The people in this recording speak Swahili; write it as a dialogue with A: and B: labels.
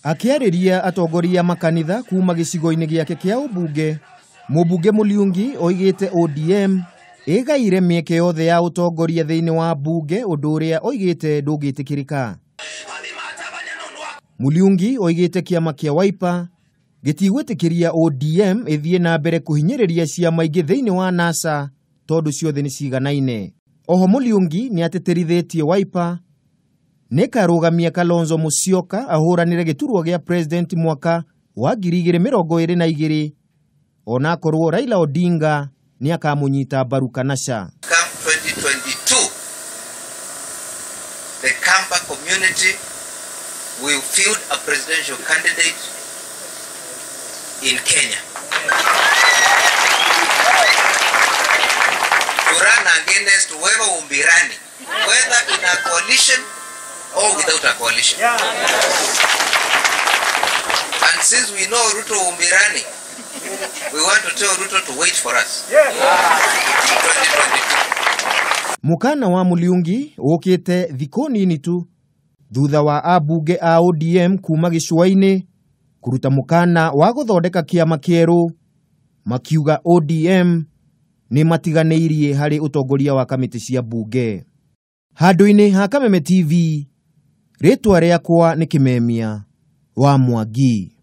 A: Akiarĩria atongoria makanitha kuma gĩcigo-inĩ gĩake kĩa ũmbunge, Mumbunge Mulyungi oigite ODM ĩgaire mieke yothe ya utongoria thĩinĩ wa mbunge, ũndũ ũrĩa oigite ndũngĩtĩkĩrĩka. Mulyungi oigite kiama kĩa Wiper gĩtigwĩtĩkĩria ODM ĩthiĩ na mbere kũhinyĩrĩria ciama ingĩ thĩinĩ wa NASA tondũ ciothe nĩ ciganaine. Oho Mulyungi nĩ atĩtĩrithĩtie Wiper nĩkarũgamia Kalonzo Musyoka ahũranĩre gĩturwa gĩa president mwaka wa 2022 ona korwo Raila Odinga nĩ akamunyita mbaru kanasha.
B: Come 2022, the Kamba community will field a presidential candidate in Kenya to run against whoever will be running, whether in a coalition or without a coalition. And since we know Ruto will be running, we want to tell Ruto to wait for us. In 2022.
A: Mukana wa Mulyungi ukite thikũ nini tu thutha wa ambunge a ODM kuma gĩcũa-inĩ kuruta mukana wa gũthondeka kiama kĩerũ, makiuga ODM nĩ matiganĩirie harĩ utongoria wa kamĩtĩ cia mbunge. Handũ-inĩ ha Kameme TV, rĩtwa rĩakwa nĩ Kameme wa Mwingi.